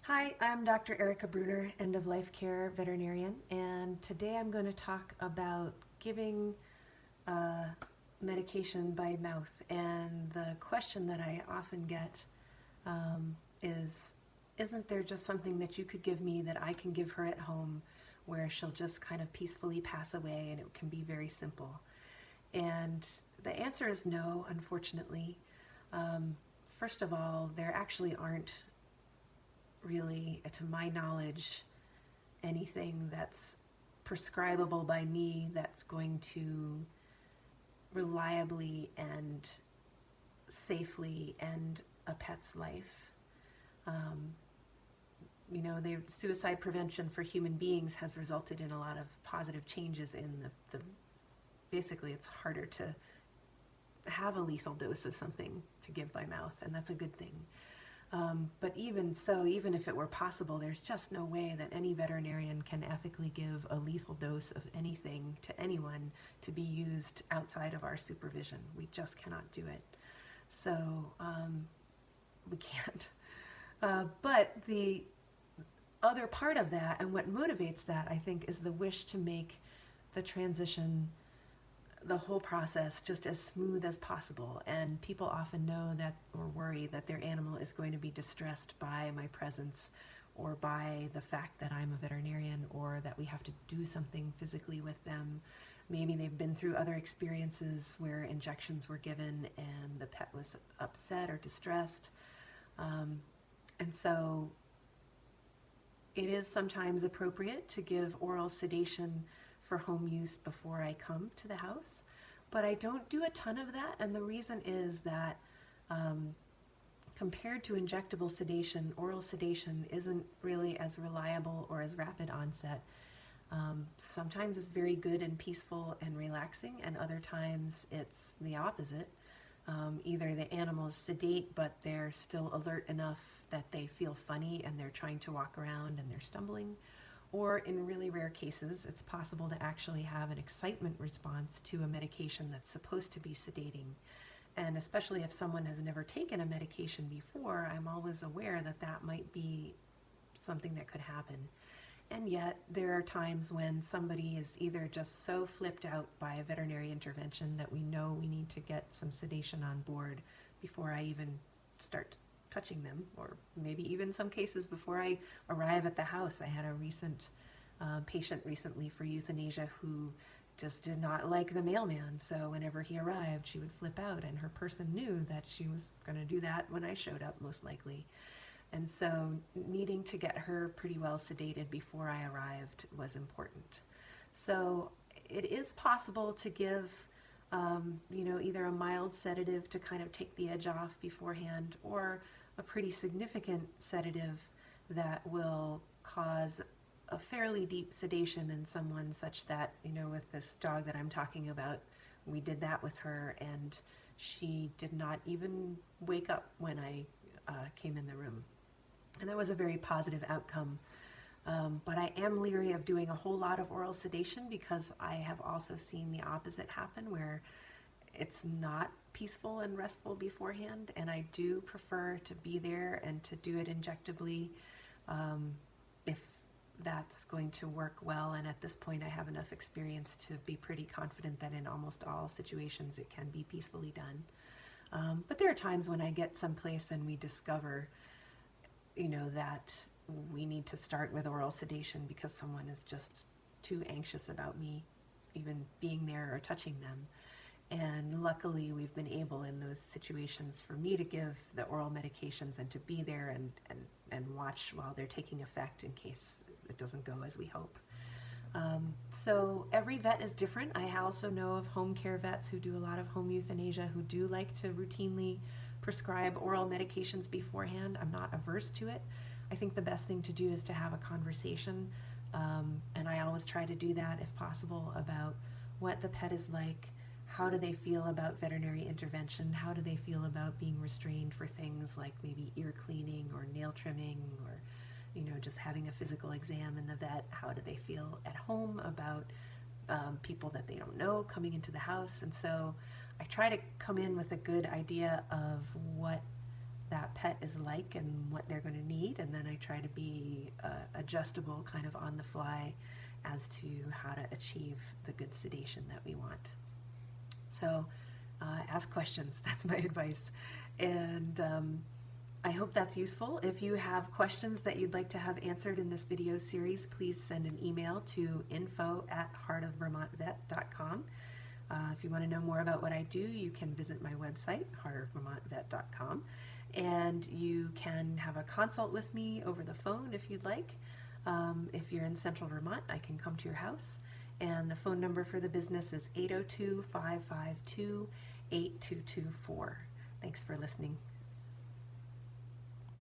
Hi, I'm Dr. Erika Bruner, end of life care veterinarian, and today I'm going to talk about giving uh, medication by mouth. And the question that I often get is, isn't there just something that you could give me that I can give her at home where she'll just kind of peacefully pass away and it can be very simple? And the answer is no, unfortunately. Um, First of all, there actually aren't really, to my knowledge, anything that's prescribable by me that's going to reliably and safely end a pet's life. Um, the suicide prevention for human beings has resulted in a lot of positive changes in the basically it's harder to have a lethal dose of something to give by mouth, and that's a good thing. But even so, even if it were possible, there's just no way that any veterinarian can ethically give a lethal dose of anything to anyone to be used outside of our supervision. We just cannot do it. So we can't. But the other part of that, and what motivates that, I think, is the wish to make the transition, the whole process, just as smooth as possible. And people often know that, or worry that their animal is going to be distressed by my presence, or by the fact that I'm a veterinarian, or that we have to do something physically with them. Maybe they've been through other experiences where injections were given and the pet was upset or distressed. And so it is sometimes appropriate to give oral sedation for home use before I come to the house, but I don't do a ton of that, and the reason is that compared to injectable sedation, oral sedation isn't really as reliable or as rapid onset. Sometimes it's very good and peaceful and relaxing, and other times it's the opposite. Either the animal is sedate, but they're still alert enough that they feel funny and they're trying to walk around and they're stumbling. Or in really rare cases, it's possible to actually have an excitement response to a medication that's supposed to be sedating. And especially if someone has never taken a medication before, I'm always aware that that might be something that could happen. And yet, there are times when somebody is either just so flipped out by a veterinary intervention that we know we need to get some sedation on board before I even start touching them, or maybe even some cases before I arrive at the house. I had a recent patient recently for euthanasia who just did not like the mailman, so whenever he arrived, she would flip out, and her person knew that she was going to do that when I showed up, most likely. And so needing to get her pretty well sedated before I arrived was important. So it is possible to give, either a mild sedative to kind of take the edge off beforehand, or a pretty significant sedative that will cause a fairly deep sedation in someone, such that, with this dog that I'm talking about, we did that with her, and she did not even wake up when I came in the room. And that was a very positive outcome. But I am leery of doing a whole lot of oral sedation because I have also seen the opposite happen, where it's not peaceful and restful beforehand, and I do prefer to be there and to do it injectably if that's going to work well. And at this point, I have enough experience to be pretty confident that in almost all situations it can be peacefully done. But there are times when I get someplace and we discover that we need to start with oral sedation because someone is just too anxious about me even being there or touching them. And luckily, we've been able in those situations for me to give the oral medications and to be there and watch while they're taking effect in case it doesn't go as we hope. So every vet is different. I also know of home care vets who do a lot of home euthanasia who do like to routinely prescribe oral medications beforehand. I'm not averse to it. I think the best thing to do is to have a conversation, and I always try to do that if possible, about what the pet is like, how do they feel about veterinary intervention, how do they feel about being restrained for things like maybe ear cleaning or nail trimming, or just having a physical exam in the vet. How do they feel at home about people that they don't know coming into the house? And so I try to come in with a good idea of what that pet is like and what they're going to need, and then I try to be adjustable kind of on the fly as to how to achieve the good sedation that we want. So ask questions, that's my advice. And I hope that's useful. If you have questions that you'd like to have answered in this video series, please send an email to info@heartofvermontvet.com. If you want to know more about what I do, you can visit my website, heartofvermontvet.com, and you can have a consult with me over the phone if you'd like. If you're in central Vermont, I can come to your house, and the phone number for the business is 802-552-8224. Thanks for listening.